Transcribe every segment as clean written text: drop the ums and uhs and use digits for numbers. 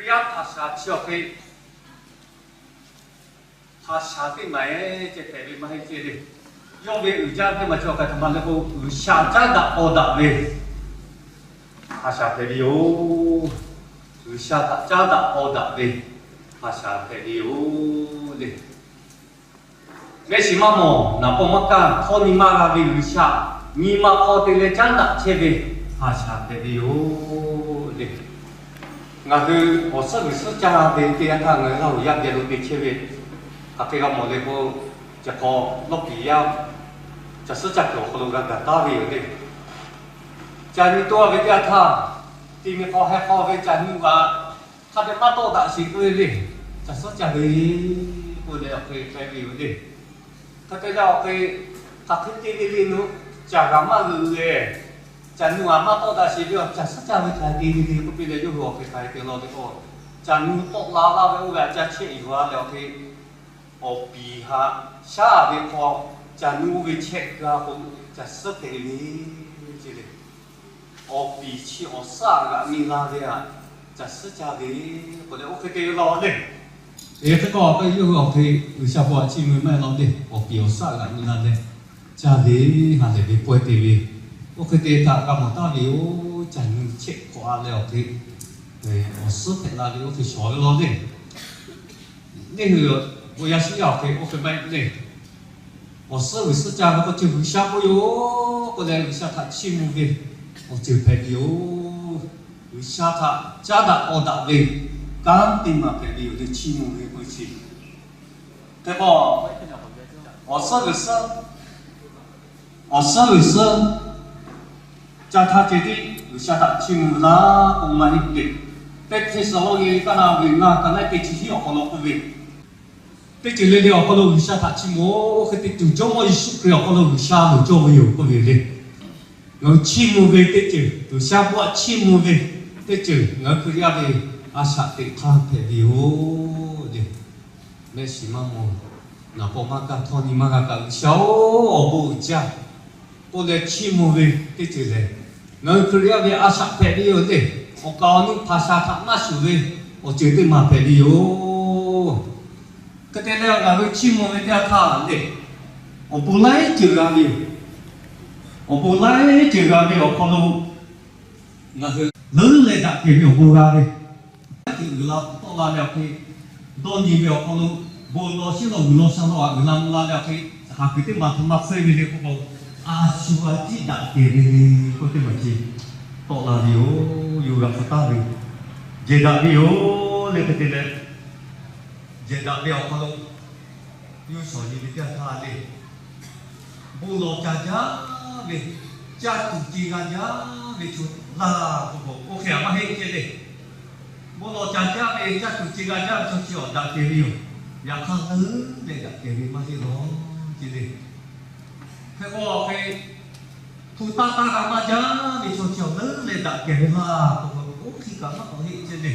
Priya Pasha Choke Pasha cái máy chế thể về máy chế đi do về ra cái mà cho cái thằng nó có xả ra đã ô đã về Pasha thể đi ô xả ra đã ô đã về Pasha thể đi ô đi mấy mà mò na po maka thôi ni mà ra về xả ni mà có thể lấy chân đã chế về Pasha thể đi ô đi ngã cứ ở sau cái số cha về thì anh thằng người nào dám về được chế về các cái cái món này cóจะพอลบกี่ยาวจะสุดจักรโขลุกันตาวิวนี่จานี่ตัวเวทีท่าที่มีพอให้พอเวจานี่ว่าถ้าเป็นมาโตตัดสินเลยดิจะสุดจักรเลยคนเดียวเคยวิวดิถ้าเป็นเราเคยตัดทิ้งที่ดินนู้จากรามาเลยจานี่ว่ามาโตตัดสินเดียวจะสุดจักรเลยดีก็เป็นเรื่องหัวใครๆเป็นเราได้ก็จานี่ตกลาวไปอุบะจะเชี่ยอีกว่าแล้วที่อปีฮะชาเวพอจะนูวิเช็คก็คงจะสุดเทลีจีเลยอปีชีอสาก็มีลาเดียจะสุดจะดีคนเดียวโอเครอเลยถ้าก็ไปยุ่งกับที่วิชาพอชีมือไม่รอเลยอปีอสาก็มีลาเลยจะดีหาเลยไปป่วยทีวีโอเคถ้ากำลังตั้งอยู่จะนูเช็คกว่าแล้วที่อสุดเทลาเดียวที่สวยรอเลยนี่คือ我也是要给我准备嘞。我是为是家我就为啥不有，我来为啥他起目的，我就陪有，为啥他家的我的嘞，刚定嘛陪有的起目的回去，对不？我是为是，我是为是，家他决定为啥他起目啦，我买一点，但其实我也干那为那干那给自己要好了不为。thế chỉ lên điều có lâu xa thật chỉ muốn cái từ chỗ mọi sự điều có lâu xa được cho nhiều có việc đi ngồi chi mua về thế chứ từ xa qua chi mua về thế chứ ngồi cứ ra về sa tự tham thể điều đi mấy gì mà mua nào có mà cả thôi mà cả xấu ở bộ cha có lẽ chi mua về thế chứ này ngồi cứ ra về sa thể điều đi ở cao nhữngภาษาthằng mà xử về ở chế độ mà thể điều cái thế này là với chim một cái theo thà để ở bù lấy chữ ra nhiều ở bù lấy chữ ra nhiều con lu là lớn lên đặt kiểu nhiều bù ra đi thì là to là đẹp thì đôi gì nhiều con lu bù lo xí lo sang lo làm là đẹp thì học cái mà thằng mặc xây về con lu xua chỉ đặt kiểu đi có cái gì to là nhiều gặp ta đi giờ đặt nhiều lên cái này giờ đã đeo con lông, yêu sầu như bây giờ thà đi, bù lô cha giá đi, cha cũng chỉ gan giá đi chút là cô khỏe mà hết cái đi, bù lô cha giá đi, cha cũng chỉ gan giá cho chiều đặt tiền nhiều, nhà khang lớn để đặt tiền mà thì nó chỉ đi, thế có cái thu ta cả mà giá đi cho chiều lớn để đặt tiền mà cô khi cả mà có hết trên đi.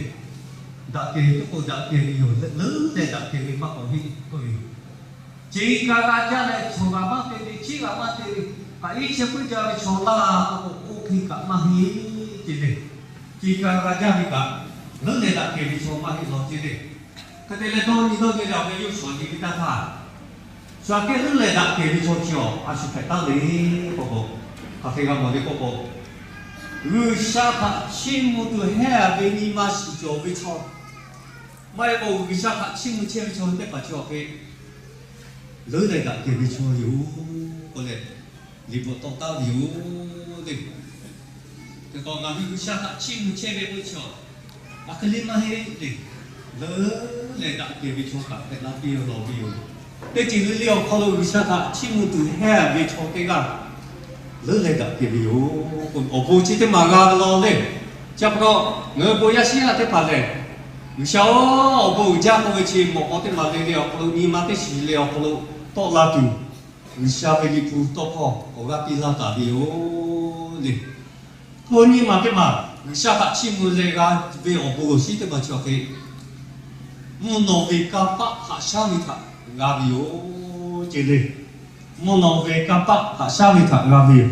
Đã tiền chúng tôi đã tiền nhiều rất lớn để đã tiền mình mắc ở vị tôi chỉ cả ra cha này số mà mắc tiền chỉ cả mắc tiền phải ít sẽ bây giờ số là ok cả mà hi chỉ cả ra cha mình cả lớn để đã tiền số mà hi rồi chỉ để cái này là tôi bây giờ cái yêu số gì kita thà số cái lớn để đã tiền số chiều sẽ phải tăng lên cô có thể làm một cái cô người sa thà xin một đứa hè về đi mà chỉ cho về cho mai bầu vì sao hạt chim một chiếc cho để bà cho cái lưới này đã kể vì cho hiểu có lẽ vì bộ tông tao hiểu đi cái còn làm vì sao hạt chim một chiếc về với cho cái liên mà hết đi lưới này đã kể vì cho cả cái lá bìa lò bìa để chỉ lưới liều kalau vì sao hạt chim một từ hè về cho cái gà lưới này đã kể vì hiểu còn ở bộ chỉ thế mà gà lo lên chắc đó người bộ giá xí là thế phải này sao bố cha có cái chuyện một cái mà lấy liệu có đi mà cái gì liệu có to là tu sao về đi phụ to po có cái pizza ta điều đi thôi nhưng mà cái mà sao phát triển một cái về ở bố sĩ thì mà cho cái muốn nói về các bác hạ sao như thế là điều chỉ đi muốn nói về các bác hạ sao như thế là điều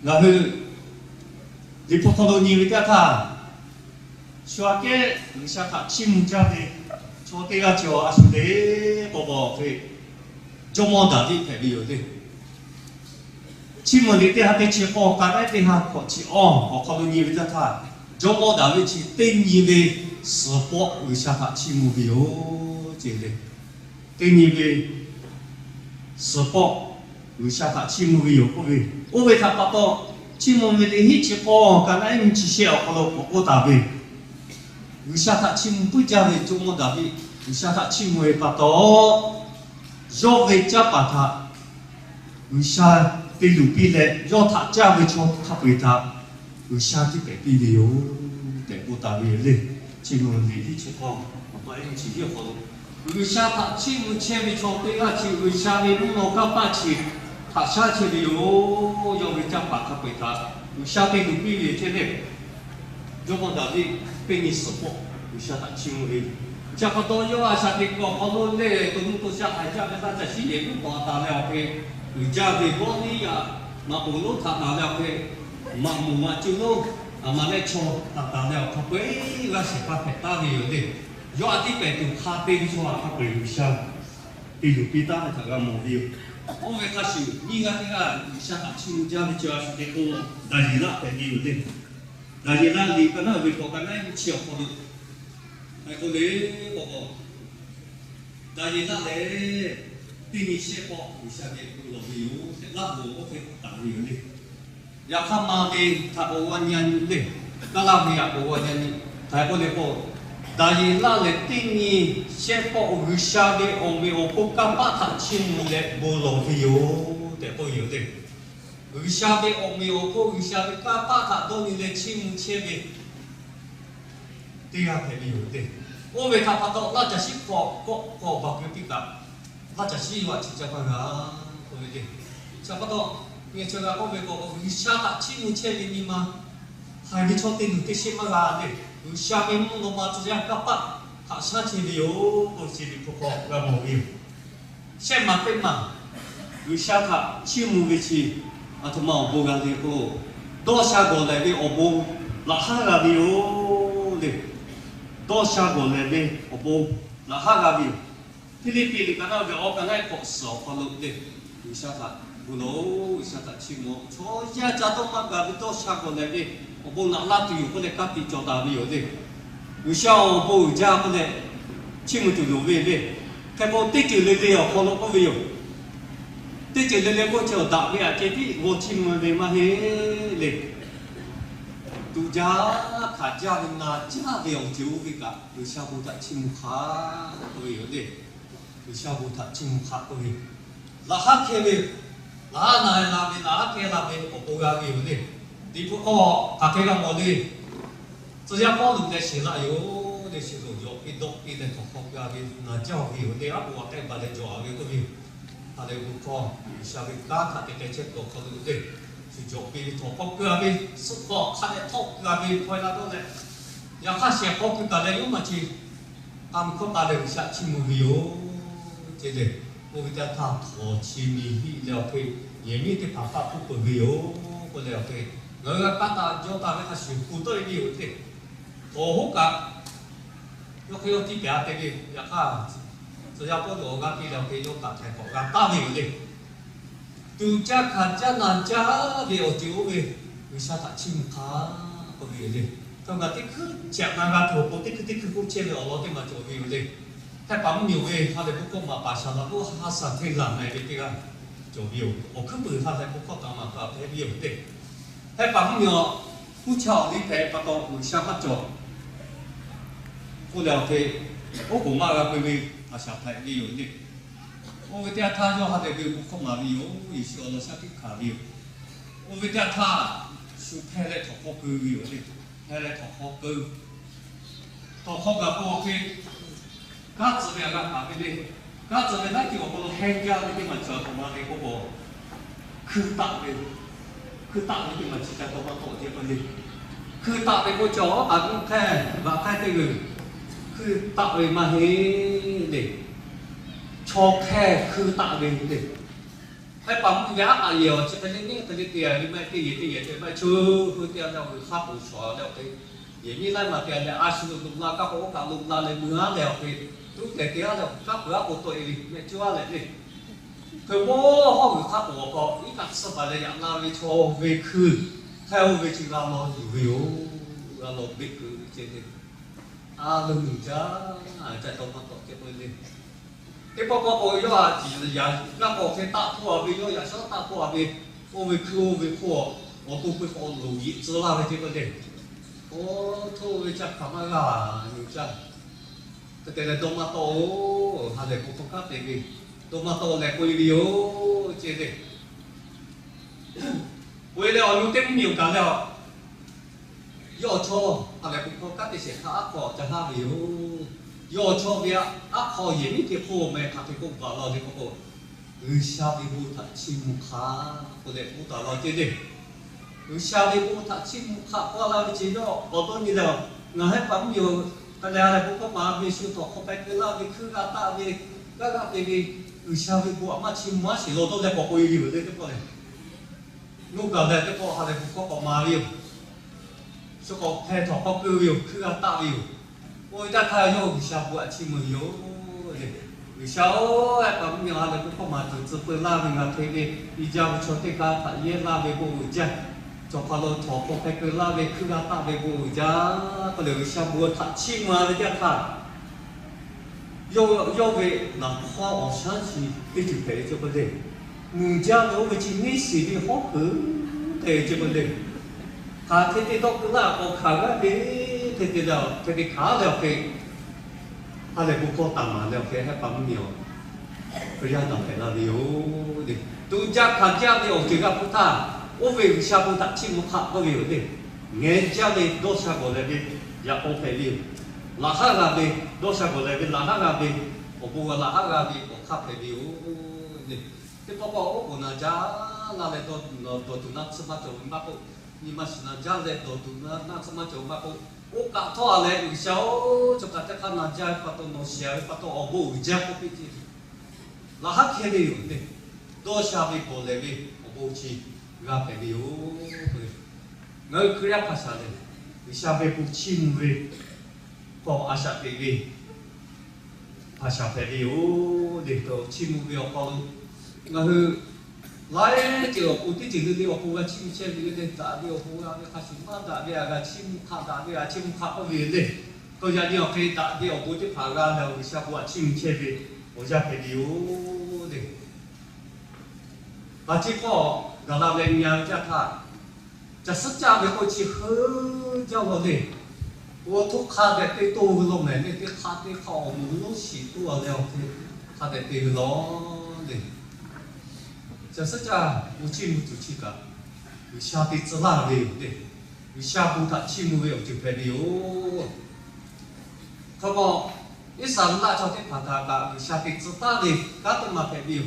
là đi phụ con đồ nhiều như thế 小嘅唔想他亲家的，做这个就阿是的，宝宝会做么大的特别有的。亲们的这下的去好，刚才这下考去哦，考到你们这他，做么大的去定义的是否为啥他亲目的有这类，定义的是否为啥他亲目的有不为，我为他把到亲目的一起好，刚才你去写考到我大的。为啥他亲不家的做么大的？为啥他亲会把到？若为家把他，为啥被路边嘞？若他家为错他被他，为啥的被逼的哟？得不大的嘞，亲们的一起好，我一起就好。为啥他亲不亲为错对啊？去为啥为不能干把去？他下去的哟，要为家把他被他，为啥被路边的这嘞？做么大的？被你识破，有下他亲的，加不多有啊，下的个好多嘞，都都下海家的那在西也不把大了的，有家的玻璃呀，嘛不如他大了的，嘛木嘛就路，啊嘛来错他大了，他不那是把太大的有的，有啊的白都他被错啊，他不有下，比如比大的他个冇有，我为他是你个那个有下他亲家的家是的个，但是那白有的。但是那里可能会搞个那切好的，那个嘞，宝宝。但是那嘞，对你切包，你下面不老有，那我会打有的。要看嘛的，他不玩人的，那那边也不玩人的，他不嘞不。但是那嘞对你切包有下面，我们我不敢把它亲嘞，不老有，得不有的。有下面我们有过，有下面干把他都你来亲切的，对呀，肯定有的。我为他拍到，那就是个把佢比较，那就是话直接讲啊，对不对？差不多，你这个我为个有下他亲切的你嘛，还没错定的什么啦的，有下面我嘛直接干把，他下去的有，不是的不好，那冇有。先嘛对嘛，有下他亲的去。啊，他妈我不干的个，多下过来的我不，那哈个的哟的，多下过来的我不，那哈个的，菲律宾的刚才我刚才搞少搞了的，有啥他，不喽，有啥他去么？错呀，家都嘛个的多下过来的，我不那拉队不来干的做大的有的，有啥我不家不来，去么就有的的，他不得就来的哦，搞了不会有。这就来来我就打的啊，这里我亲们的嘛嘿嘞，杜家卡家的那家的有酒的个，有下午他亲哈都有的，有下午他亲哈都有，那哈开的，那开那边我不要有的，你不哦，他开个么的，这些包路在写那有的写路有，一多一点好个的那叫有的，啊我带把来做啊个都有。他的不错，下面家他的这些都可能对，是做比头包个比，是包他的头个比快那多嘞，要他写包个个嘞，有么去，他们可他的下去没有，这个我给他头去米了配，也米的爸爸不没有，不了配，我个把他叫他那个水壶都没有的，头个，要可以有地表的个，要他。只要不罗个比了可以用打开口个大没有的，杜家看家南家没有酒的，为啥他亲他不没有的？他个的去讲那个头部的去不切了罗的嘛就没有的，他把没有的他的不过嘛把上了不哈上天上来的这个就没有，我根本他才不可当嘛他没有的，他把没有不巧你睇不到为啥不做？不了解，我不嘛个会。啊，小孩也有的，我为了他要他的给不空嘛有，也是我下去考虑。我为了他，是拍来头好高有的，拍来头好高，头好个不 OK， 家子边个下边的，家子边那地方不能黑家那地方做他妈的嗰個，去打的那地方直接他妈多啲嗰啲，去打的嗰做啊咁睇，話睇啲佢。คือตักเลยมาเฮ้เด็กชอแค่คือตักเลยเด็กให้ปั๊มยาอะไรอ่ะจะเป็นนี่เป็นเตี้ยหรือไม่เตี้ยไม่ชูคือเตี้ยเราคือข้าวหัวชอแล้วไป อย่างนี้ไล่มาแต่เนี่ยอาชีพลุกลาก็โอกาสลุกลาเลยมือแล้วคือทุกแต่เดียวแล้วก็เผื่อกูตัวเองไม่ชั่วเลยนี่คือโม่ห้องข้าบอกก็อีกสัปดาห์เลยอย่างเราไปโชว์ไปคือแถวไปที่เราอยู่วิวเราไปคือเจนี่ลุงจ้าจะต้องมาต่อเก็บเลยที่พ่อพ่ออยู่อ่ะจีนอย่างแล้วก็แค่ตัดหัวไปอยู่อย่างชอบตัดหัวไปโอ้ไปคือไปขัว我都会好努力，知道了这个的。我头一只看嘛啦，你只，这个多么多，还得不不卡这个，多么多来贵的哟，这个。为了有点没有干了，要错，还得不不卡这些他阿哥在那里哟，要错别阿哥也没得破没，他这个搞了这个，下边不他亲木卡，不得不打了这个。下边不他亲木卡，过了知道，我多你了，我还朋友，大家来不过嘛，别说多，后边个啦，别去个大别，个别下边不嘛亲木是老多在国会里头这个嘞，我搞的这个还来不过嘛了，这个拍头个个了，去个大了，我一旦看有下不亲木有嘞。sau em nhiều là cũng không mà từ từ la mình là thế đi đi giao cho tất cả phải yên la về bù cha cho qua lo cho có phải cứ la về cứ la ta về bù cha có được sao bùa thật chi mà để cho thà yêu về là khoa ở sáng gì cái chữ thế cho vấn đề người cha nếu về chỉ nghĩ gì đi khó cứ thế cho vấn đề thà thế đó cứ là có khả cái thế nào thế khá là cái他哋不過當嘛，了解係咁樣，佢要當係啦了的。都家看家的我這個不他，我為下不他親不他不了的，人家的多少個來的也 OK 了，哪下個的多少個來的哪下個的，我不過哪下個的我卡係了的。這包括我本來家那來都那什麼就乜不，你們是那家來都那什麼就乜不。我搞错了，有时候就搞得看人家发到那些，发到我不会讲不必的，那还可以有的，多下面过来的我不去，那可以有，我可以拍下来，下面不亲的，放阿下边的，拍下边的有的都亲的要放，我是。来就不的就是你不个亲切的那打的不啊，那开始嘛打的啊，亲卡打的啊，亲卡不为的，个家你要可以打的，不的爬个了，有些不亲切的，我家陪的有的。把这个让他们娘家他，这实家的过去很叫我的，我都看的对多了没，那对看的好，我们都许多了的，看的对了的。这是家无亲无主气的，有下辈子哪里有的，有下步他亲无有就陪的有。他讲一三大朝的怕他个，有下辈子哪里他都嘛陪的有。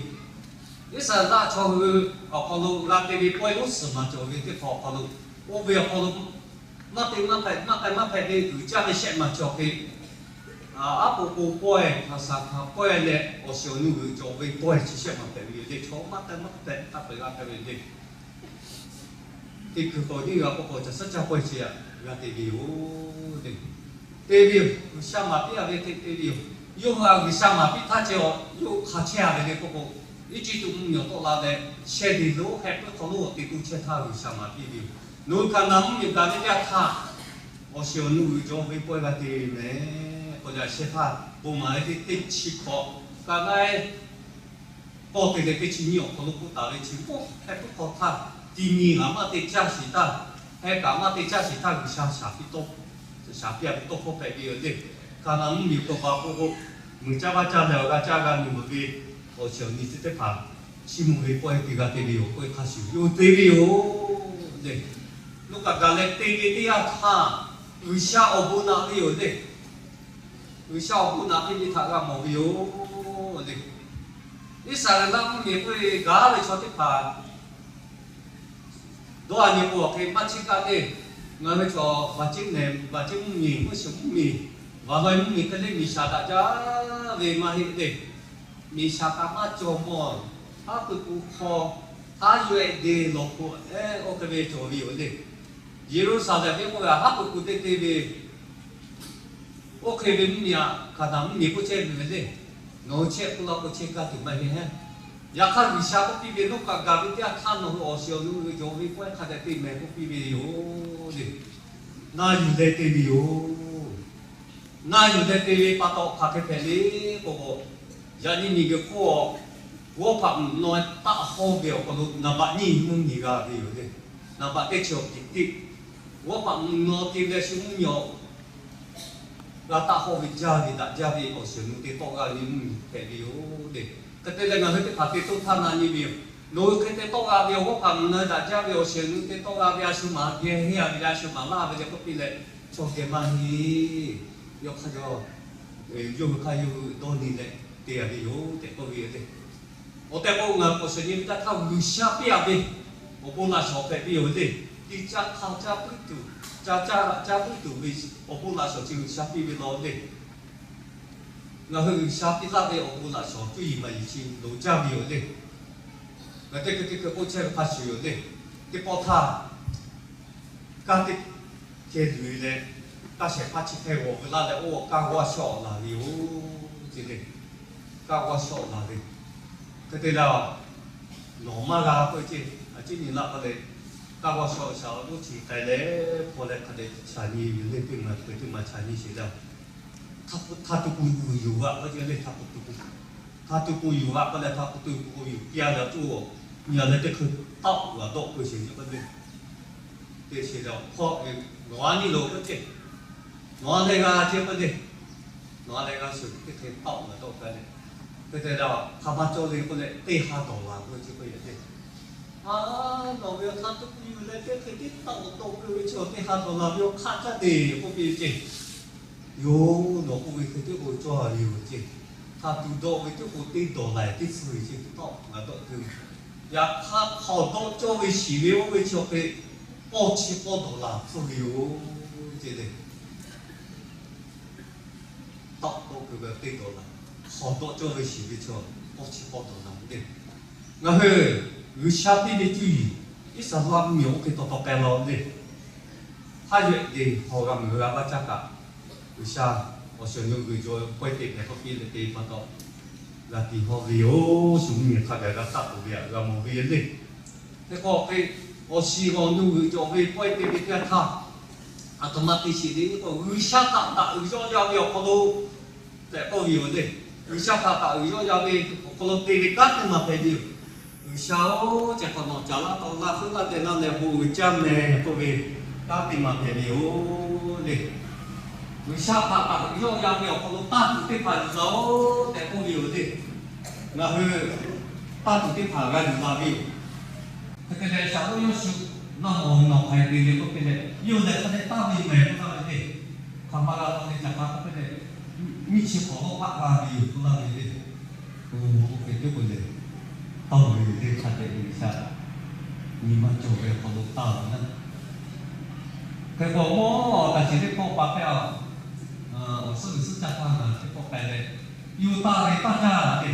一三大朝个跑路拉的的怪路什么就为的跑路，我不要跑路，嘛陪的有家的些嘛就陪。阿不怪，他啥他怪嘞，我小女就为怪这些嘛陪的，错嘛得他陪他陪的。ที่คือคนที่เราพอจะสัจจะไปเชียร์เราเตวิวเตวิวสามาพิอาเวเตวิวยูฮาวิสามาพิท่าเจ้ายูขาเชียร์เลยพวกอีจิตุมุ่งอยู่ตัวละเลยเชดิโลแฮปปี้เขาลูกติดตัวเชียร์ท่าวิสามาพิวิวนู้นกันน้ำอยู่กันเนี่ยท่า我小女就会背个的呢，或者是他不买的的吃苦，刚才包的的的吃肉，可能不打的吃苦，还不好他。第二，俺们的家是他，还俺们的家是他有啥啥比多，啥比不多好白的的，看俺们有个把不过，们家把家了个家个你们的，我小女子在爬，起码会背的个的有会开始有的有的，如果刚才的要他。有下我不拿的有的，有下我不拿的你他个没有的，你三个人也会搞来说的怕，多少年我可以把这个的，我们说把今年把今年不是不年，把来年可能米下大家为嘛的的，米下干嘛做么？他不好，他有的老婆哎，我可别做有的。耶路撒冷边我呀哈不古的这边，我可以边你啊，看他们你不接边的，我接不了不接个都没呢。呀，看你下个边边弄个个边的，看弄个小弄个就边关看在对面个边边有的，那有在对面有，那有在对面把到看个片里个个，呀你个货，我怕弄大好表个都那把你弄你个有的，那把这条滴滴。我把我tìm ra số nhiều là ta họ bị gia vì đã gia vì ở sử dụng cái tóc ra những cái điều để cái tên là người cái phát tốt tham là như vậy nói cái tóc ra điều có phạm nơi đã gia vì ở sử dụng cái tóc ra vì số mà kia hay là vì số mà la bây giờ có bị lệ cho cái mà hi yok khai cho dùng khai dùng đôi đi lệ thì là điều để có việc đấy ở đây có người có sử dụng ta thao người xa bia đi ở bên là số cái điều đấy đi cha thao cha bự tử cha bự tử vì ở bên là số chịu xa bia vì nó đấy người hơi xa bia ra về ở bên là số chú ý mà chịu đồ cha bia đấy người cái ô chơi phát sử đấy cái bao tha cái cái người đấy ta sẽ phát triển theo của là để ô cao quá sọ là điều gì đấy cao quá sọ là gì cái đây là nó mà là cái gì chỉ nhìn lại cái đấy cao quá sọ sao nó chỉ cái đấy có lẽ cái đấy trả đi lên cái mà trả đi sẽ đâu thà tụ cùiอยู่อะก็จะเลยthà tụ cùiอยู่อะก็เลยthà tụ cùiอยู่kia là chỗ nhà này cái tóc và độ cái gì cho cái đấy sẽ đâu họ nói như lối cái gì nói đây là chưa cái gì nói đây là sự cái tóc và độ cái này cái này là tham ăn cho nên cái này tê hà đổ là cái chứ cái gì nó việc tham tụ cùi lên cái tóc độ cái chỗ tê hà đổ là việc khát ra để có cái gì yo nó cũng vì cái chỗ cho nhiều chứ tham tụ độ cái chỗ tê đổ lại tê sưởi chứ tóc và độ từ呀，他好多作为洗流为就给包起包到了，不流，对的，到都这个对到了，好多作为洗流就包起包到了，对。然后有下边的注意，一时拉苗给到白了的，他越的好个苗啊，这个有下我想用个做快点那个边的地方到。là thì họ vì ô xuống miền khác là tập của việc là một viên đi thế có cái họ xì họ nuôi cho về quay về cái thằng automatic chỉ đi có người sát tạo người cho giao việc họ đâu để có nhiều đi người sát tạo người cho giao việc họ đâu tiền cắt nhưng mà phải nhiều người sao chỉ còn nó trả lại tao là cứ là tiền năng để bù trăm này có về ta tìm mà phải nhiều đi người sao tạo người cho giao việc họ đâu ta cái phần giấu để có nhiều đi là hơi ta tự tin thả ra những là gì cái này sao có yêu sự nó hay đi có cái này yêu này cái này ta vì mẹ nó là gì tham gia là cái chẳng có cái này mi chỉ có họ là gì cũng là gì cái cái vấn đề tao vì cái khả năng gì sao nhưng mà chỗ về họ đâu tao nữa cái bộ mô là chỉ để có bảo vệ ở sự chắc chắn là cái bộ cái này yêu ta này ta ra thì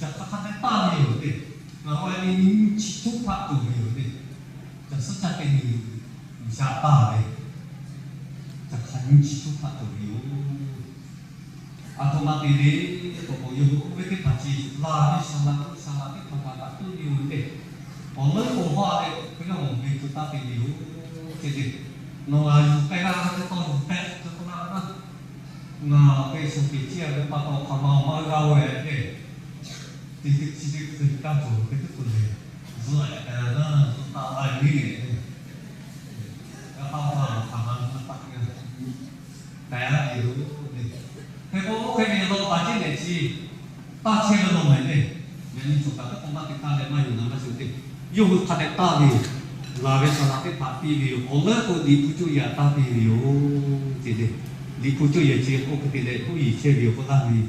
chẳng có khả năng ta hiểu thì mà gọi là chỉ chúc phạm đủ hiểu thì chẳng sức chặt cái gì giả ta này chẳng khả năng chỉ chúc phạm đủ hiểu automatically của bộ hiểu với cái bản chỉ là cái sang là cái phần là tự hiểu thì còn mấy bộ hoa này cái là một việc chúng ta phải hiểu thì nó là cái ra cái con cái con nào đó cái sự kiện chia với bao nhiêu tham gia mà gạo ấy thì cái cam chủ cái thức này rồi nó tạo ảnh đi cái bao giờ tham ăn nó tặng cái là yếu cái có cái này nó bán trên để gì ta chơi nó mấy này nên chúng ta các công ty ta để mà dùng nó sử dụng dùng cái này ta thì là bây giờ là cái phát biểu ông ấy có đi phụ trợ ya ta biểu gì đấy đi phụ trợ ya chỉ có cái này có ý chế biểu có làm gì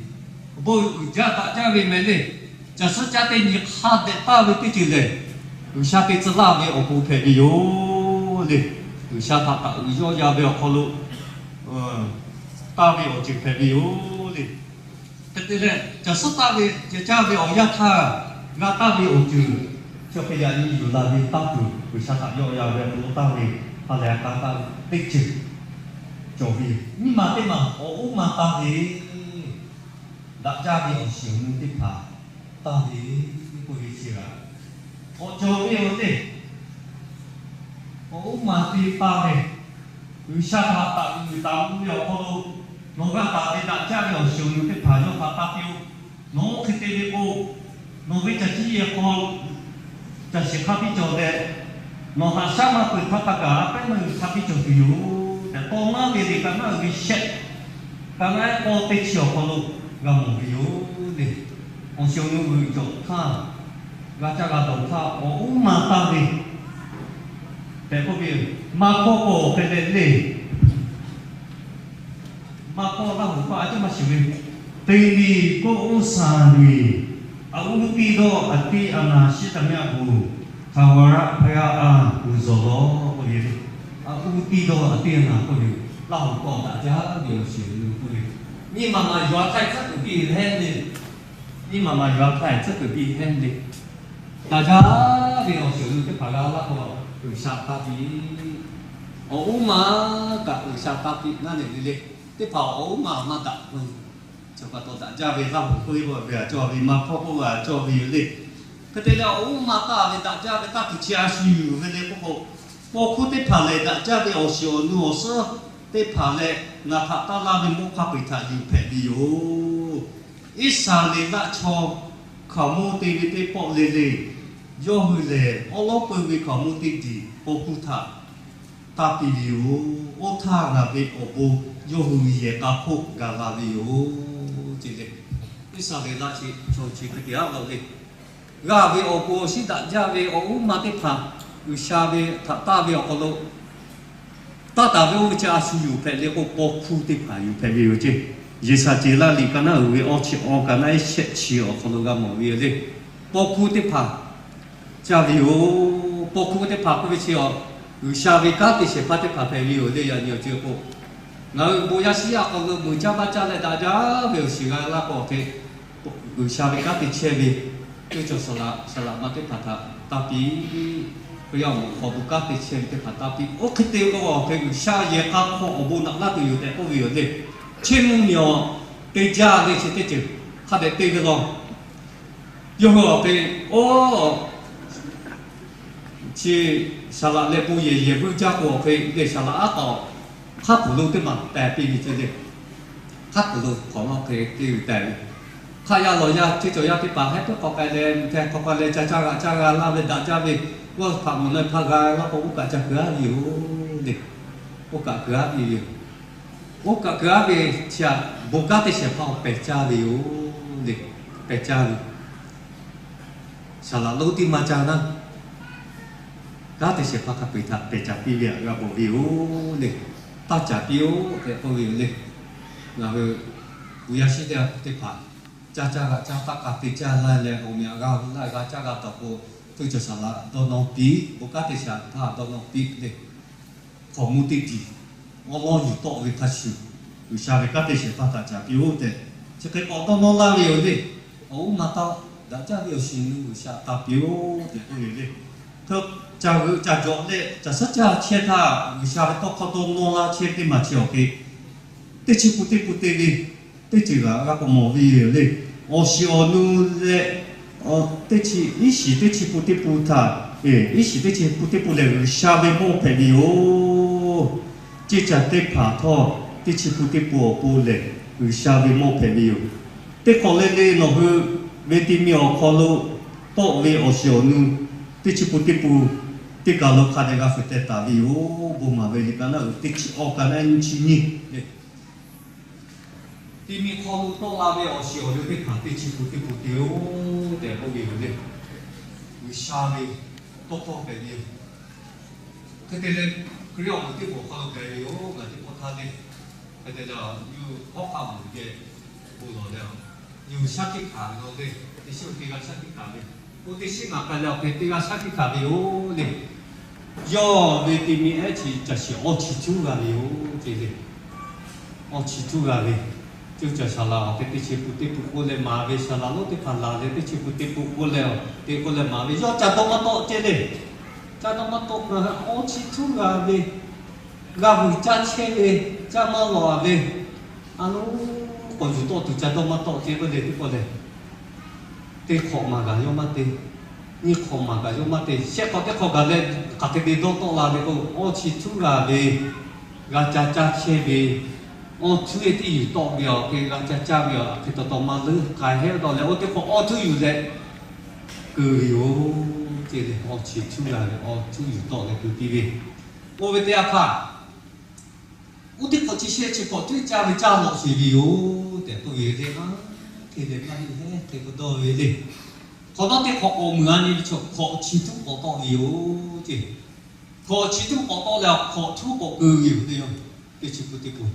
bố cha về mấy này giả sử cha tên như hạt để ta với cái chuyện này rồi cha tên sẽ làm về ở bộ phận biểu này rồi cha ta tạo rồi cho về họ lu ta về ở chuyện phận biểu này cái này giả sử ta về cha về ở nhà tha ngã ta về ở chuyện cho bây giờ đi là đi ta từ rồi cha tạo cho về ta về 他来刚刚对着做việc nhưng mà thế mà ổ mà ta thì đã ra đi học sinh tiếp phá ta thì có gì là ổ cho việc thế ổ mà thì ta thì người xa ta ta người ta cũng nhiều có đâu nó ra ta thì đã ra đi học sinh tiếp phá cho ta tiêu nó khi thế cô nó với cha chỉ con cha sẽ khác biệt chỗ đấy nó hạ sát mà quỷ phát cả cái mình khác biệt chỗ tiêuแต่ตรงนั้นเด็กกันน่ะวิเศษกันไอ้โอเตชิโอคนรู้ก็มุ่งอยู่ดิองค์ชนุวิจบข้าก็จะกระโดดข้าโอ้มาตาดิแต่พวกนี้มาโคโค่เป็นเล่มาโคเราหัวอาจจะมาชีวิตตีนีก็อุตส่าห์ดีเอาอุติโดอติอนาชิตเมียกูทาวระพยาอาอุโซโลพวกนี้ưu ti đồ ở tiền là có điều lòng còn đại gia điều sử dụng có điều nhưng mà gió thay rất cực kỳ hen đi nhưng mà gió thay rất cực kỳ hen đi đại gia điều sử dụng cái phải là có từ sa ta tí ấu mà cả từ sa ta tí nó này đi cái phao ấu mà đặt cho các tổ đại gia về lòng tôi về cho vì mà có và cho vì đi cái thế là ấu mà ta về đại gia về ta tự chia sẻ về đây có bố khu tế phá lệ đã ra về ở siêu nụ sơ tế phá lệ là thả ta la về mô khá bị thả dụ phép đi yo ít xa lệ đã cho khả mô tế về tế bỏ lệ lệ do hư lệ ô lô bơ về khả mô tế đi bố khu thả ta bị yo ô thả là về ở bố do hư lệ ta phụ gà là về yo chỉ lệ ít xa lệ đã chỉ cho chỉ cái kia là lệ gà về ở bố xin đã ra về ở mà tế phá người xa về ta về ở đâu ta về ở cha suy yếu phải lấy ở bộ khu tế phá yếu phải về chứ giờ sao chỉ là lý cái nào về ở chỉ ở cái này sẽ chỉ ở đâu cái mỏ về đấy bộ khu tế phá cha về ở bộ khu tế phá có về chỉ ở người xa về các cái sẽ phát tế phá phải về ở đây là nhiều chưa bộ người bố gia sĩ ở đâu người cha ba cha lại đã ra về sự là có thể người xa về các cái chế về tôi cho sao là mà tế phá tapi yang kau buka pecah itu tapi oh kita kau kalau saya kau obu nak lah tu you tak kau you deh cemungnya teja deh cete cete ada tega dong yo kau pe oh ci salah lepu ye pun jago pe ye salah atau khát perlu tu mah tapi itu deh khát perlu kau mau pe tu tapi kaya lo ya ci ya ti pa hết kau kau le cara lah le dah jadiว่าทำมันเลยพากายแล้วก็อุกะจะเกลืออยู่เด็กอุกะเกลืออยู่อุกะเกลือไปเชียบุกะที่เชียพอเป็ดจ้าอยู่เด็กเป็ดจ้าสารลูที่มาจากนั้นก็ที่เชียพอกับเป็ดจ้าปีเดียวกับบุวิวเด็กตาจ่าปิวแต่บุวิวเด็กเราอุยาชิเดียที่ผ่านจ้าตากับเป็ดจ้าอะไรเลยผมอยากเอาอะไรก็จ้ากับตะโกtôi cho sao là đâu nó bí bố cá thì sao thà đâu nó bí đấy không muốn tích gì nó lo nhiều tội về phát sinh vì sao về cá thì sẽ phát đạt trả biểu đấy chứ cái bọn đâu nó làm nhiều đi ấu mà tao đã trả biểu xin vì sao ta biểu để tôi hiểu đi thôi trả chỗ đấy trả sát trả chia tha vì sao về tao không đâu nó là chia thì mà chiều cái tết chỉ phụ đi tết chỉ là các con mỏ vì đi ở siêu nu đấy tết chỉ phụ thà, tết chỉ phụ là sao về mô phải đi ô, chỉ trả tết phá thọ, tết chỉ phụ là sao về mô phải đi ô, tết còn lên nó hư về tìm hiểu khó lô, to về ở siêu nu, tết chỉ phụ tết cả lô khai ra phải tết ta đi ô, bố mà về cái nào tết chỉ ở cái này chỉ nhỉ. thì mình không có làm về ở siêu được cái khả năng chỉ phụ tiêu để có gì vậy vì sao vậy tốt hơn cái gì cái này cái điều mà tiêu của họ cái yếu là tiêu của他的cái này là như khó khăn một cái phụ đồ đấy như sát cái khả năng đấy thì siêu cái sát cái khả năng có thể sinh hoạt cái nào cái sát cái khả năng yếu đấy do về thì mình ấy chỉ ở chỉ chú là yếu chỉ đấy ở chỉ chú là đấy就叫啥啦？这些不过来马尾啥啦？我这看啦，这些不过来，这过来马尾，要加多么多这嘞？加多么多个？我去出啊呗。gà hủ cha che về cha mơ lò về anh nó còn dù to từ cha đâu mà to chế vấn đề tức là tê khó mà gà vô mà tê như khó mà gà vô mà tê sẽ có cái khó gà lên cả cái gì đó to là để cô ô chỉ chú gà về gà cha cha che về ô chú ấy thì to biểu cái gà cha cha biểu cái to mà lư cái hết đó là ô cái khó ô chúอยู่đấy cứ hiểu chỉ để ô chỉ chú gà ô chúอยู่to là cứ đi về ô về tê à 우리 같이 시에치 거트 짜리 짜로 시비요 대도 왜래가 대대가 해 대도 왜래 거기에 거 무한히 거 지도 거도요 지 거 지도 거도려 거 투고 그요 돼요 그 지부티고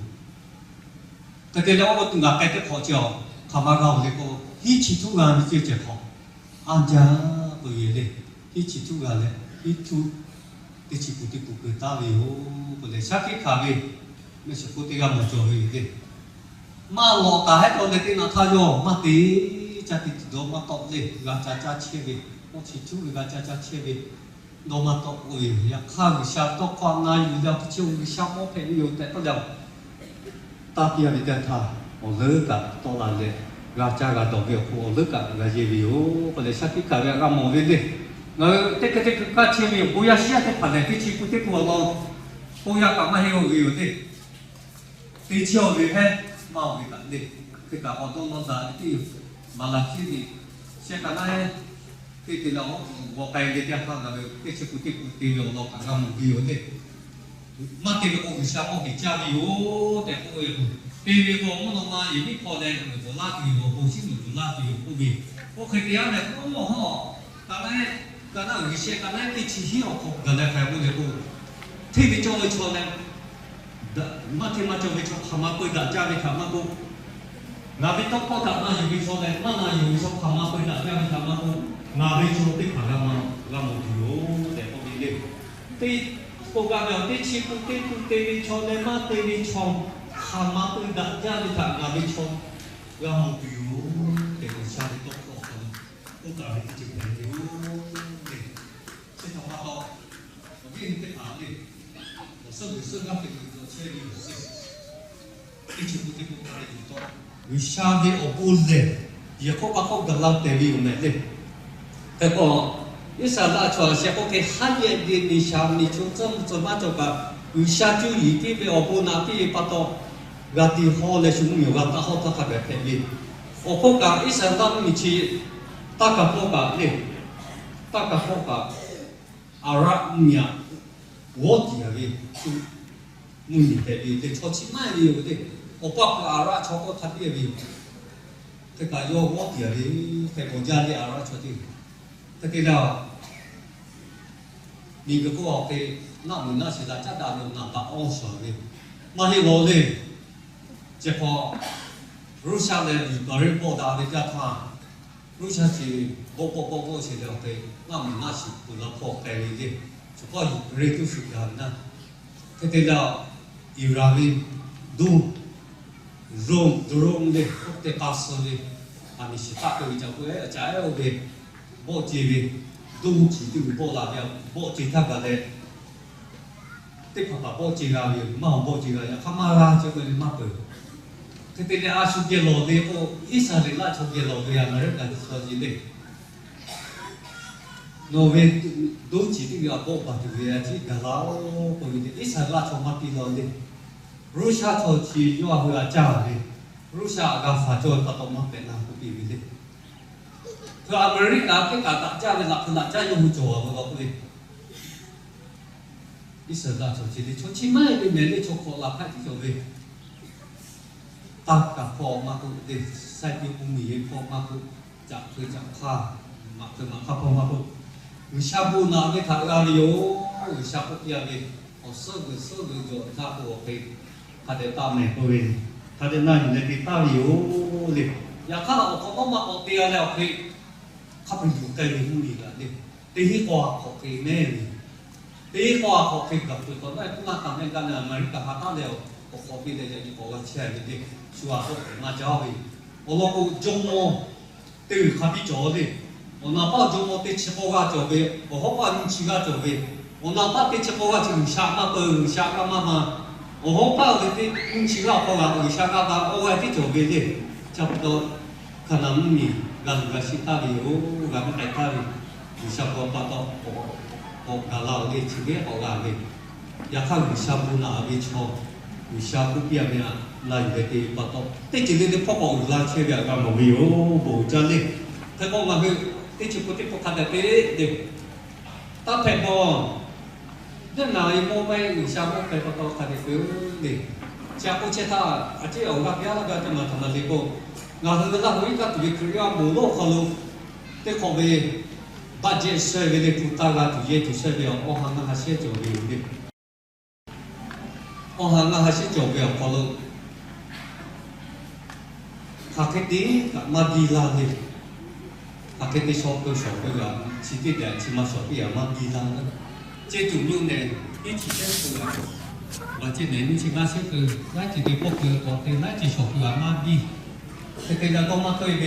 그때 내가 어떤 가까이 거죠 가마가 오고 이 지도가 이제 거 앉아 왜래 이 지도가 이투 그 지부티고 그 따위요 근데 샤키 가게 mới sẽ có thể gặp một chỗ gì thế mà lọ cả hết rồi thì nó thay rồi mà tí cha tí đó mà tọt đi gà cha cha chia về nó chỉ chú gà cha cha chia về nó mà tọt ui ya khang sao tọt quan nàyอยู่แล้วchiều sao mà phải nhiều tại tao đâu ta bây giờ đi thà ở lỡ cả to là gì gà cha gà tọt về khu lỡ cả gà gì về ô còn để sao cái cả gà mò về đi nó cái gà chia về bố ya xia cái phần này cái chi cũng cái của nó bố ya cả mà hiểu hiểu thế thì chiều về hết màu thì tận đi thì cả họ tôi nó ra thì mà là khi thì sẽ cả này thì nó vào cái để theo thằng là cái sự cụ thể nó cả làm một điều đấy mà thì nó cũng sao cũng phải tra điều để cũng vì có nó mà những cái con này nó là điều nó không xin nó là điều của vì có cái điều này cũng mà họ cái này cái sẽ cái này thì chỉ hiểu không cái này phải muốn được thì bây giờ cho nên mà thì mà cho mình cho khám phá đã ra về khám phá cô, ngã về tóc có thằng nào dùng cái số này, mà nào dùng số khám phá đã ra về khám phá cô, ngã về số tích khả năng mà làm một điều để có bị lên, thì cố gắng làm thì chỉ cũng thì cho nên mà thì cho khám phá đã ra về thằng ngã về số làm một điều để làm sao để tốt hơn, cố gắng để chịu được điều để sẽ thằng nào đó, cái cái thằng này, sơn gặp cái 위샤게 오불레 예코가 갈라테비 오메레 에코 이사라 저세 오케 하예 디니 샤미 좀좀 좀마저가 위샤주 이티베 오보나티 파토 가티 홀레 슈미 요가타 호타 카베페비 오코가 이사라 미치 타카포가 네 타카포가 아라미야 워디야게 문이 되게 되게 처치만이 요데 오빠가 알아 저거 타비에 비 그러니까 요 워디야리 대본자리 알아 저기 그때라 니가 그거 그 나는 나시다 짜다는 나가 어서게 많이 원래 제가 루샤를 이거를 보다 되자타 루샤지 보고 시대 그 나는 나시 불러포 때리게 저거 그래도 수가나 그때라 이브라힘 두 롬데 그때 가서리 아니 시작도 이자고에 자요게 뭐지비 두 지도 보라며 뭐지타가데 때파가 뭐지가비 뭐지가 카마라 저거 맞고 그때 아수게로데 오 이사리라 저게로데 아메리카 서지데 노베 두 지도가 보바도야지 갈라오 거기 이사라 저마티로데 루샤 저지 요아가 자데 루샤가 사조 따도마 베나 비비데 그 아메리카 그 가다 자베 나타나 자요 좋아 뭐고 이사라 저지 초치마에 메레 초콜라 파티 저베 딱가 포마고 데 사이비 우미에 포마고 자그 자파 마크 포마고 의샤부 나게 다가리요 의샤부 야게 어서그 저 타고 배 다들 땀에 보이 다들 나는 내 따리요 네 약하나 어거마 어디야래 어디 카풀 육대를 훈리가 네 대희과 거기 네 대희과 거기 갑자기 건데 kuma tamne kana America hataleo 거기 되지 거가 치야게 수아도 맞아위 올로고 종모 때 갑이 저데 오나빠 종모 때 치고가 저게 호가 인치가 저게 我老爸对这个话就下嘛不下个嘛嘛，我爸的对公司老婆啊，下个吧，我还得做别的，差不多可能你干个其他的哦，干个其他的，下个把到我干了的，这个我干的，也看下不拿的错，下不别的来的地把到，但这里的泡泡来切别个没有，没真的，他讲嘛是，这这个这个看的的，他拍过。nên là một mấy người sao cũng phải có tổ thành phiếu để cha cô chết ta à chứ ở gặp nhau là cái mà thằng này cô ngài thứ là mấy cái tụi cái bố lô khó luôn thế khó về bắt chết sợi về để phụ ta là tụi sợi về ở hàng ngàn sẽ trở về đi ở hàng ngàn sẽ trở về khó luôn các cái tí mà đi làm đi các cái tí số cái là chỉ biết là chỉ mà số cái mà đi làm đó这种用的一起认识了，我这年轻那些个，那这个不个，我对那这小个嘛比，这个那多么对的，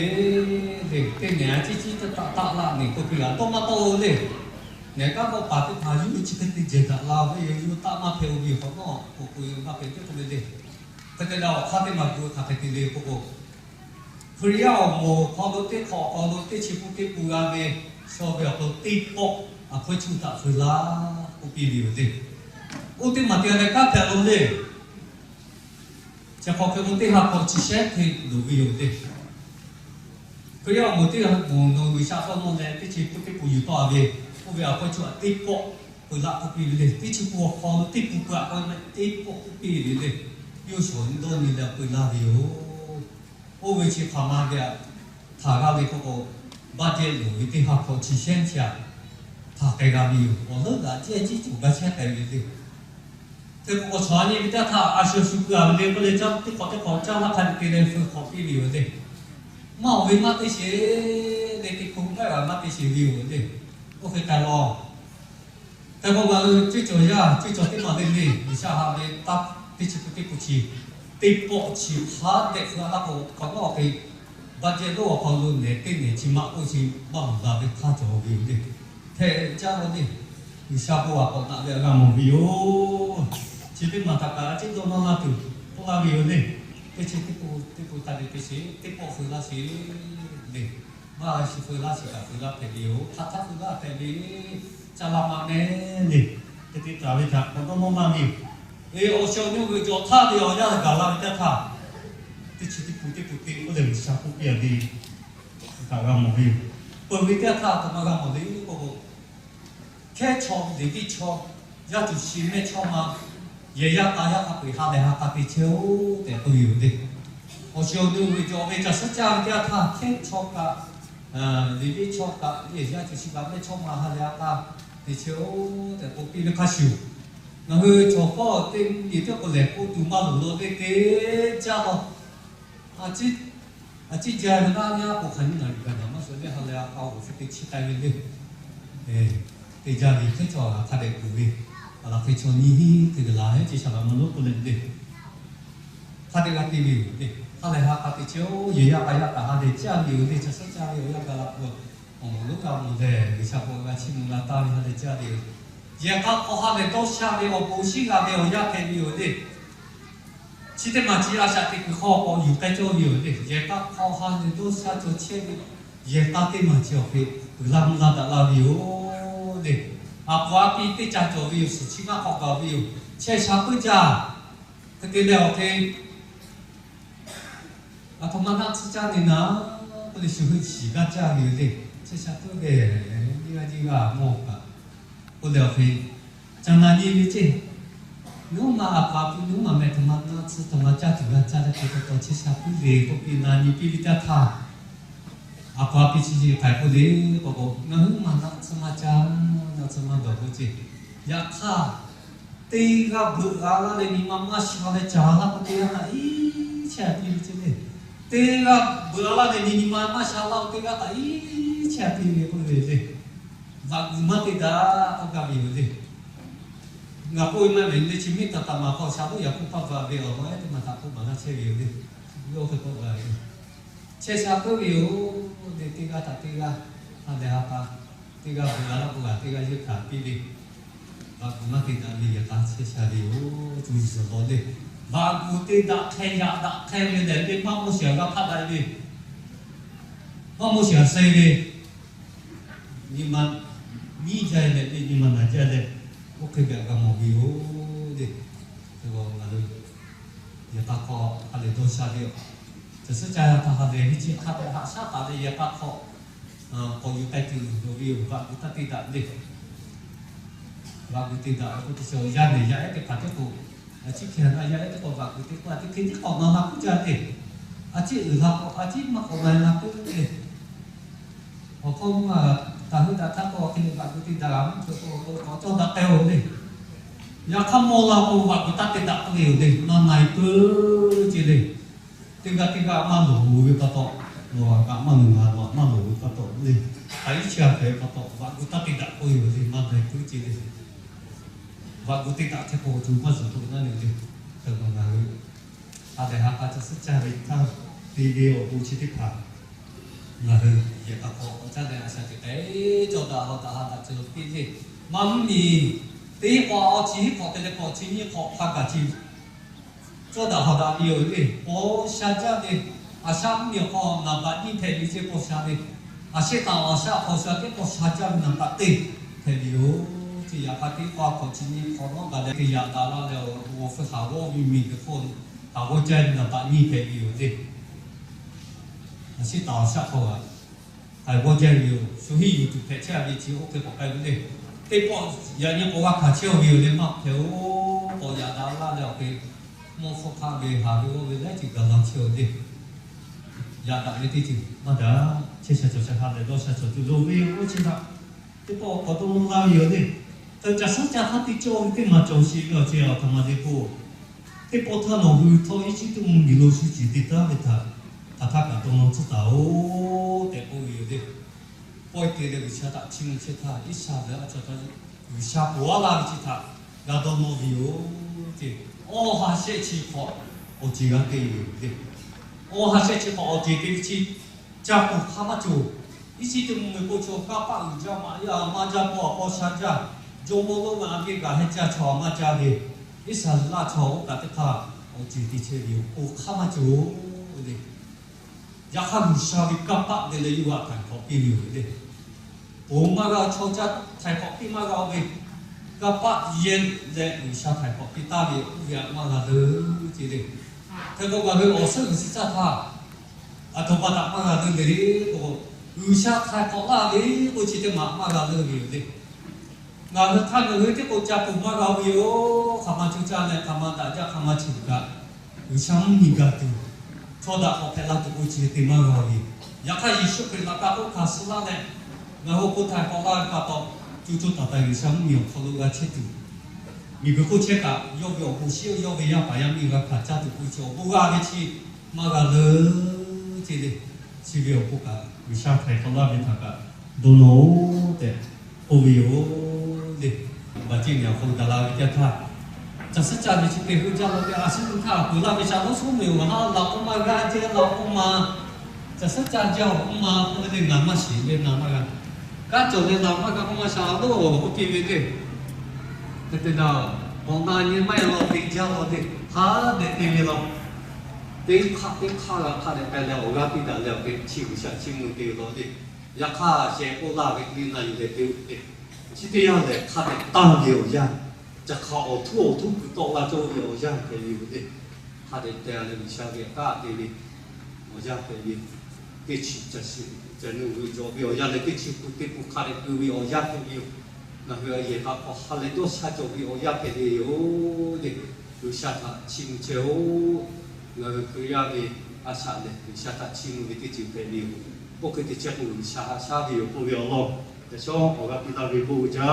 这年纪这大了，你个个多么多嘞，你刚我把这他有这个的接的啦，我有大嘛票比好喏，我那边这个的，这个那我看的嘛个，看的的不过，不要我考到这考到这起不这不啊的，说不要到这波。à phải chúng ta phải là một cái điều gì, ưu tiên mà tiền này các cái luôn đi, chỉ có cái ưu tiên học học chỉ xét thì đủ điều gì, cái đó một tí là một người sao không một này cái chỉ có cái bùi to về, có việc phải chọn tiếp bộ, phải là một cái gì, cái chỉ có khó tiếp bộ cả con này tiếp bộ cái gì gì, yêu số đó như là phải là điều, ô về chỉ tham gia cái thả ra về cái bắt đầu ưu tiên học học chỉ xét chả他这个没有，我那个这几个钱带的的，这个我传你们家他20个那个来讲，这考讲他看给人分好比例的，嘛为嘛这些那个公开嘛这些理的，我会干咯。แต่พอว่าที่จอยาที่จอยที่มาเล่นนี่วิชาหาเล่นตับที่ชิบุที่กุชีติปอชิพาเด็กคืออะไรก็เขาก็ไปบัดเจ็บตัวเขาลุ้นเนี่ยที่เนี่ยชิมากุชีบ้างเราไปฆ่าโจวิวดิthế cha nó đi vì sao cô bảo tạo được làm một video chỉ biết mà tất cả chỉ do nó là từ cô làm video này cái chỉ tiếp tục tại cái gì tiếp tục phải là gì để mà chỉ phải là gì cả phải là phải video thắt phải là phải đi cha làm mà này đi cái tiếp trả về trả còn nó làm gì ê ô show như vậy cho thắt video nhá cả làm cho thắt cái chỉ tiếp tục có thể sao cũng biển đi cả làm một video bởi vì cái thắt thì nó làm một cái cái chọn để cái chọn, giờ chủ sĩ mấy chọn mà, giờ ta giờ các bị hạ để hạ các bị chiếu để tôi hiểu đi. Ở chiều nữa cho bây giờ sẽ trang cái thà cái chọn cả, để cái chọn cả, giờ chủ sĩ mấy chọn mà hạ để hạ các bị chiếu để tôi biết cái siêu. Nó hơi cho có tên gì đó có lẽ cô tụi mà lừa cái cha đó, chỉ giờ người ta nhá có khả năng là nó sẽ để hạ để hạ các cái cái chi tay lên đi. Thì giờ thì cái trò thật đẹp của mình là cái trò nhí thì là hết chỉ là một lúc của mình đi thật đẹp là cái điều đi thật là các cái chiếu gì ya cái cả để chơi điều thì cho sách chơi điều cái là của một lúc nào một đề thì sao cũng là chỉ là ta đi để chơi điều giờ các họ để tốt chơi điều bố sĩ là điều ya cái điều đi chỉ để mà chỉ là sẽ cái khó có nhiều cái chỗ điều đi giờ các họ để tốt chơi cho chơi giờ ta cái mà chỉ phải làm ra đã là điều để qua cái trang cho view sự chính là học vào view che sáng bây giờ cái điều thì thông qua các trang này nó có thể sử dụng chỉ các trang như thế che sáng tôi về đi là một cái điều thì chẳng là như thế nếu mà qua nếu mà mẹ thông qua nó sẽ thông qua trang chủ là trang cái tôi che sáng tôi về có cái là như cái ta thà apa pici kai ko de ko ngah mana semacam semacam do ji ya kha ti ga bu ala le ni mama sha le cha la ko ti ha i cha ti ji le ti ga bu ala le ni mama sha la ti ga ta i cha ti le ko le ji va gu ma ti da ko ga bi le nga ko ma me le chi mi ta ta ma ko sa bu ya ko pa va ve o ma ti ma ta ko ma na che le yo ko ko ga che sa ko yo để tiga, ada apa? Tiga bulan, tiga juta pilih. và cũng là tình trạng này ta sẽ xả điều chú ý sự đó đi và cụ thể đã khen lên đến bên mong một sự gặp phát lại đi mong một sự xây đi nhưng mà nghĩ chơi này đi nhưng mà là chơi này ok việc gặp một điều đi rồi là được giờ ta có hay là tôi xả điềuจะสื่อใจทางเดินที่ข้าแต่หาชาติเดียร์เขาพออยู่ใต้ถึงดูวิวว่ากุฏิดาดิว่ากุฏิดากุฏิเสียยาเนี่ยยาไอ้ปัจจุบันอาชีพเขียนยาไอ้ตัวว่ากุฏิว่าที่คิดที่ของเราหนักกุฏิอาชีพอื่นเราอาชีพมาของเราหนักกุฏิพอเขามาตาหูตาตาก็คิดว่ากุฏิดาเขาเจ้าดักเตวดิยาขโมยเราว่ากุฏิดาเตวดินอนไหนเปื้อจีดิtiga malu kato loa ka manga malu kato ni ai chia ke kato wa guta tidak koi ni madai ku chi ni wa guti tak ke ko chu ma su tu na ni ni ta ma na ru a de ha ka cha sa cha ri ta video bu chi ti pa na ru ye ka ko cha de a sa ti te cho da ho ta ha ta chu pi ni mam ni ti ko chi ko te ko chi ni ko pa ka chi做的好的有的，我下家的啊，上面好那把一台的这个下的啊，现在我下好下的我下家那把的，台有这样把的话考今年考那个的亚达了了，我是好我明明的课，好我在那把一台有的，啊，现在下好啊，还我在有，所以有就拍车的只 OK 不该的，这个人家我话开车有的嘛，就我亚达了了的。một số khác về hà điều về đấy chỉ cần làm chiều đi, giờ đại như thế thì mà đã chia sẻ cho hà để đó sẽ cho từ lâu về cũng chỉ là cái bộ có đông lao nhiều đi,แต่จะสังเกตที่โจมที่มาโจมสิ่งเราเจ้าทำมาดีกว่าที่พอท่านเราดูทอยที่ตรงนี้เราสุจิตติดตามเลยถ้ากับตรงนั้นสุดท้ายแต่พออยู่ดีพอที่เรื่องวิชาตัดชิมเชื่อท่าอิสระแล้วจะต้องวิชาบัวลาวิชาเราต้องมองอยู่ที่โอฮาเซชิพอโอจิกันเกย์ดิโอฮาเซชิพอโอจิดิชิจับปุ๊บข้ามาจูอีสิตรงมือกูโชก้าป้าอยู่จ้ามายามาจ้าพ่อพ่อชาจ้าโจโมโลมาเกี่ยกับให้จ้าชอมาจ้าดิอีสันลาชอกัดข้าโอจิดิเชลิวโอข้ามาจูดิอยากให้ชาวิกับป้าเดลยูว่ากันขอปีอยู่ดิโอมาเราชอจ้าใช้ขอปีมาเราดิก็ปะเย็นเด็กวิชาไทยพอพิตาบีอุยามาลาดูจีดิเธอก็ว่าเรื่องอสังสิจ้าท่าอัตมาตักมาลาดูเลยก็วิชาไทยพอลาเลยกูจีจะมาลาดูอยู่ดิงานท่านเลยที่กูจับปุ่มมาลาอยู่ขามาจุจ้าเนี่ยขามาตาจ้าขามาชิกะวิชามีกาตูชอดาพอเพลาตุกูจีติมาลาอยู่อยากให้ยิสุเป็นนักการข้าศึกเนี่ยงานกูไทยพอลาก็ต้อง就打在上面，好多个车子，你不过车卡，要不要不需要不要把样你个卡价就不交，不干的去，嘛个了，这里，是不要不干，为啥太好那边他个，都弄的，不有的，把这两口的拉给他，这是家里去给回家了的，啊，是他回来为啥都说没有哈，老公嘛干这老公嘛，这是家教嘛，我的男嘛是的男嘛个。các chỗ này làm các công sao đó có tiền về thế, thế nào, bọn ta như mấy lo tiền giao lo tiền, há để tiền về lo, tiền khá là khá để cái nào gặp thì đã là cái chịu sát chịu một điều đó đi, giá khá sẽ có là cái gì này để tiêu, chỉ tiêu để khá để tăng nhiều ra,จะขอทั่วทุกตัวละโจเดียวย่างไปอยู่ดิถ้าเด็กแต่ละวิชาเรียนก็ดีย่างไปดีกิจจะนู่นจะวิญญาณกิจกุฏิกุขาริวิญญาณไปอยู่นะเรื่องยังก็ขอให้ตัวชาติวิญญาณไปดีอยู่ดิวิชาชิมเจ้านะคืออย่างนี้อาชาเนี่ยวิชาชิมวิธีจิตไปดีปกติจะวิชาชาดีอยู่ผู้เดียวแต่ช่วงของเราพิจารณาวิบูจ้า